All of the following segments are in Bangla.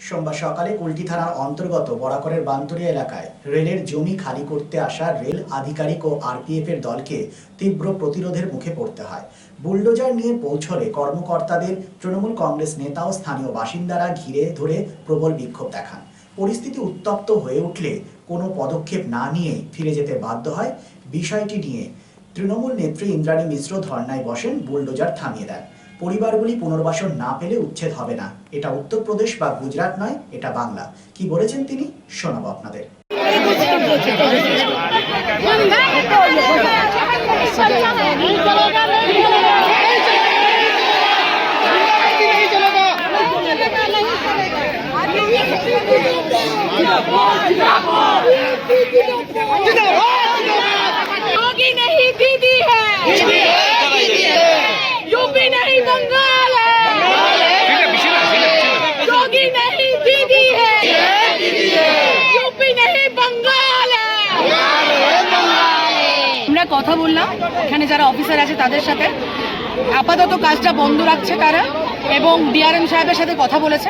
সোমবার সকালে কুলটি থানার অন্তর্গত বরাকরের বান্তরিয়া এলাকায় রেলের জমি খালি করতে আসা রেল আধিকারিক ও আরপিএফ এর দলকে তীব্র প্রতিরোধের মুখে পড়তে হয়। বুলডোজার নিয়ে পৌঁছলে কর্মকর্তাদের তৃণমূল কংগ্রেস নেতা ও স্থানীয় বাসিন্দারা ঘিরে ধরে প্রবল বিক্ষোভ দেখান। পরিস্থিতি উত্তপ্ত হয়ে উঠলে কোনো পদক্ষেপ না নিয়েই ফিরে যেতে বাধ্য হয়। বিষয়টি নিয়ে তৃণমূল নেত্রী ইন্দ্রাণী মিশ্র ধর্নায় বসেন, বুলডোজার থামিয়ে দেন। পরিবারগুলি পুনর্বাসন না পেলে উচ্ছেদ হবে না। এটা উত্তরপ্রদেশ বা গুজরাট নয়, এটা বাংলা। কি বলেছেন তিনি, শোনাবো আপনাদের। योगी नहीं दीदी है, यूपी नहीं बंगाल है, योगी नहीं दीदी है, यूपी नहीं बंगाल है। আমরা কথা বললাম এখানে যারা অফিসার আছে তাদের সাথে, আপাতত কাজটা বন্ধ রাখছে তারা, এবং ডিআরএম সাহেবের সাথে কথা বলেছে।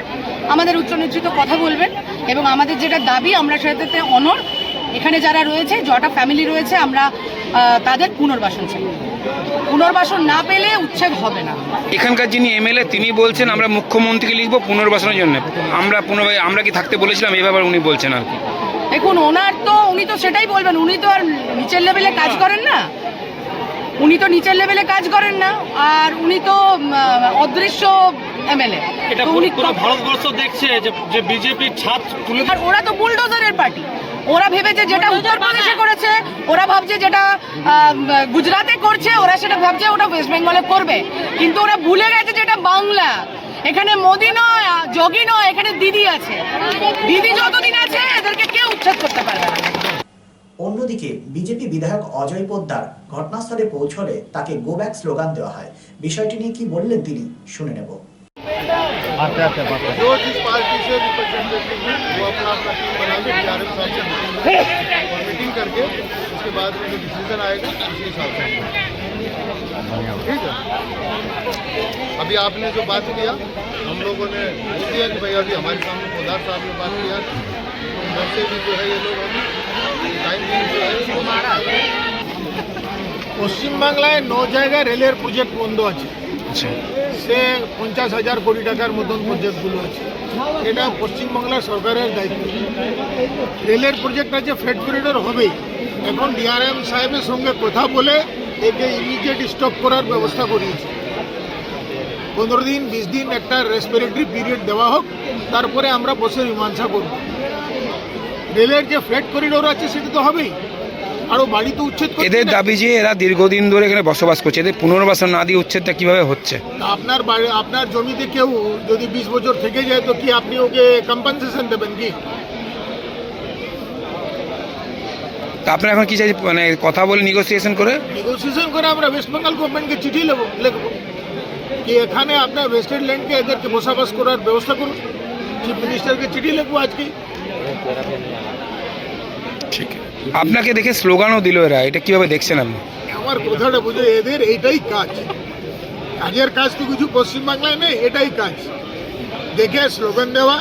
আমাদের উচ্চ নেতৃত্ব কথা বলবেন এবং আমাদের যেটা দাবি আমরা সেটাতে অনর। এখানে যারা রয়েছে, যটা ফ্যামিলি রয়েছে, আমরা তাদের পুনর্বাসন চাই। পুনর্বাসন না পেলে উচ্ছেদ হবে না। এখানকার যিনি এমএলএ তিনি বলছেন আমরা মুখ্যমন্ত্রীকে লিখবো পুনর্বাসনের জন্য। আমরা কি থাকতে বলেছিলাম, এই ব্যাপারে উনি বলছেন আর কি। দেখুন, উনি তো সেটাই বলবেন। উনি তো আর নিচের লেভেলে কাজ করেন না, আর উনি তো অদৃশ্য এমএলএ। উনি ভারতবর্ষ দেখছে যে বিজেপির ছাপ তুলে, আর ওরা তো বুলডোজারের পার্টি। ওরা ভেবেছে যেটা উত্তরপ্রদেশে করেছে, ওরা ভাবছে যেটা গুজরাটে করছে, ওরা সেটা ভাবছে ওটা ওয়েস্ট বেঙ্গলে করবে। কিন্তু ওরা ভুলে গেছে যেটা বাংলা। এখানে মোদি নয়, যোগী নয়, এখানে দিদি আছে। দিদি যতদিন আছে এদেরকে কেউ উচ্ছেদ করতে পারবে না। অন্যদিকে বিজেপি বিধায়ক অজয় পোদ্দার ঘটনাস্থলে পৌঁছলে তাকে গো ব্যাক স্লোগান দেওয়া হয়। বিষয়টি নিয়ে কি বললেন তিনি, শুনে নেব। जो जिस पार्टी से रिप्रेजेंटेटिव है वो अपना टीम बना के डीआरएम साहब से मीटिंग करके उसके बाद में जो डिसीजन आएगा उसी हिसाब से, ठीक है। अभी आपने जो बात किया, हम लोगों ने बोल दिया कि भाई अभी हमारे सामने पोदार साहब ने बात किया, उधर से भी जो है ये लोग अभी टाइम जो है পশ্চিমবাংলায় 9 জায়গায় রেলের প্রজেক্ট বন্ধ আছে। সে 50,000 কোটি টাকার মতন প্রজেক্টগুলো আছে। এটা পশ্চিমবাংলার সরকারের দায়িত্ব। রেলের প্রজেক্ট আছে, ফ্রেট করিডোর হবেই। এখন ডিআরএম সাহেবের সঙ্গে কথা বলে একে ইমিডিয়েট স্টপ করার ব্যবস্থা করিয়েছে। 15 দিন 20 দিন একটা রেসপিরেটরি পিরিয়ড দেওয়া হোক, তারপরে আমরা বসে মীমাংসা করব। রেলের যে ফ্রেট করিডোর আছে সেটা তো হবেই, আরও বাড়ি তো উচ্ছেদ। এদের দাবি যে এরা দীর্ঘদিন ধরে এখানে বসবাস করছে, এদের পুনর্বাসন না দিয়ে উচ্ছেদটা কিভাবে হচ্ছে? আপনার বাড়ি, আপনার জমিতে কেউ যদি 20 বছর থেকে যায় তো কি আপনি ওকে কম্পেনসেশন দেবেন কি? তা আপনারা এখন কি চাই, মানে কথা বলে নেগোসিয়েশন করে আমরা ওয়েস্ট বেঙ্গল গভর্নমেন্টকে চিঠি লিখবো কি এখানে আপনার ওয়েস্টার্ন ল্যান্ডকে এদেরকে বসবাস করার ব্যবস্থা করুন। চিফ মিনিস্টারকে চিঠি লিখবো আজকে। ঠিক আছে, আপনাকে দেখে স্লোগানও দিল এরা, এটা কিভাবে দেখছেন আপনি? আমার কথাটা বুঝে, এদের এইটাই কাজ। কাজের কাজ তো কিছু পশ্চিমবাংলায় নেই, এটাই কাজ। দেখে স্লোগান দেওয়া,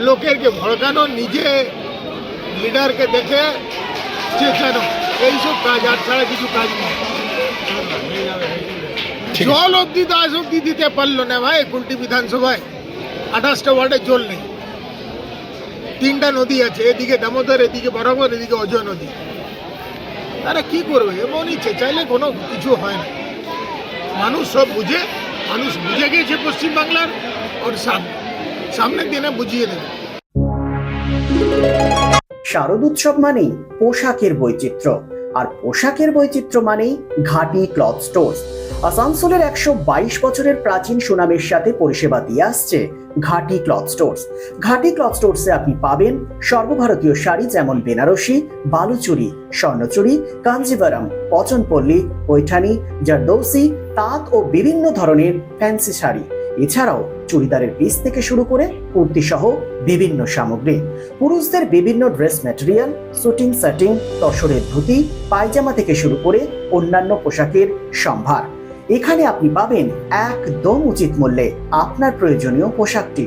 লোকেরকে ভড়কানো, নিজে লিডারকে দেখে চেঁচানো, এইসব কাজ, আর ছাড়া কিছু কাজ নেই। জল অব্দি তো আজ অব্দি দিতে পারলো না ভাই। কুলটি বিধানসভায় 28টা ওয়ার্ডে জল নেই। 3টা নদী আছে, এদিকে দামোদর, এদিকে বরাবর, এদিকে অজয় নদী। তারা কি করবে? এমনই চাইলে কোনো কিছু হয় না। মানুষ সব বুঝে, মানুষ বুঝে গেছে পশ্চিমবাংলার, ওর সামনের দিনে বুঝিয়ে দেবে। শারদোৎসব মানেই পোশাকের বৈচিত্র্য, আর পোশাকের বৈচিত্র্য মানেই ঘাটি ক্লথ স্টোর্স। আসানসোলের 122 বছরের প্রাচীন সুনামের সাথে পরিষেবা দিয়ে আসছে ঘাটি ক্লথ স্টোর্স। ঘাটি ক্লথ স্টোর্সে আপনি পাবেন সর্বভারতীয় শাড়ি, যেমন বেনারসি, বালুচুরি, স্বর্ণচুরি, কাঞ্জিভারাম, পচনপল্লী, পৈঠানি, জারদৌসি, তাঁত ও বিভিন্ন ধরনের ফ্যান্সি শাড়ি। এছাড়াও চুড়িদারের পিস থেকে শুরু করে কুর্তি সহ বিভিন্ন সামগ্রী, পুরুষদের বিভিন্ন ড্রেস ম্যাটেরিয়াল, শুটিং সেটিং, তসরের ধুতি, পায়জামা থেকে শুরু করে অন্যান্য পোশাকের সম্ভার। এখানে আপনি পাবেন একদম উচিত মূল্যে আপনার প্রয়োজনীয় পোশাকটি।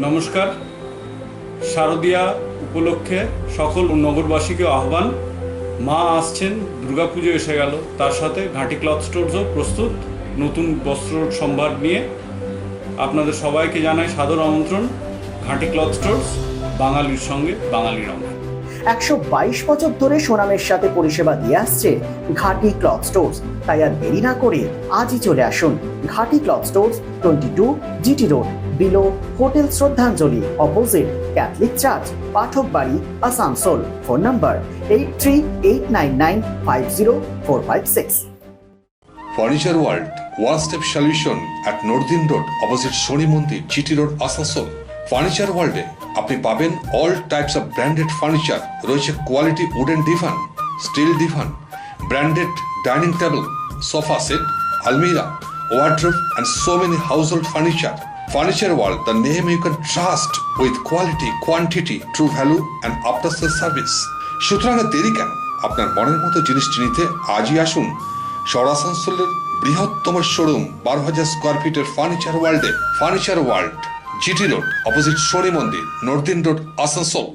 নমস্কার, শারদীয়া উপলক্ষে সকল নগরবাসীকে আহ্বান। মা আসছেন, দুর্গাপুজো এসে গেল, তার সাথে ঘাটি ক্লথ স্টোরসও প্রস্তুত নতুন বস্ত্র সম্ভার নিয়ে। আপনাদের সবাইকে জানাই সাদর আমন্ত্রণ। ঘাটি ক্লথ স্টোরস, বাঙালির সঙ্গে বাঙালির অঙ্গ। 122 বছর ধরে সুনামের সাথে পরিষেবা দিয়ে আসছে ঘাটি ক্লথ স্টোরস। তাই আর দেরি না করে আজই চলে আসুন Ghati cloth stores, 22 GT road, below hotel Shraddhanjali, opposite Catholic church, Pathak বাড়ি, Asansol. Phone number 8389950456। Furniture world one step solution at Northern road, opposite Shani Mandir, GT road, Asansol. Furniture ওয়ার্ল্ডে আপনি পাবেন all types of branded furniture. রয়েছে quality wooden divan, steel divan, branded dining table, sofa set, আলমিরা, wardrobe and so many household furniture. Furniture World, the name you can trust with quality, quantity, true value and after sales service. সুতরাং আর দেরি কেন? আপনার মনের মতো জিনিসটি নিতে আজই আসুন শহর আসানসোলের বৃহত্তম শোরুম 12,000 স্কোয়ার ফিটের ফার্নিচার ওয়ার্ল্ডে। Furniture world, GT road, opposite Shani Mandir, Northern road, Asansol.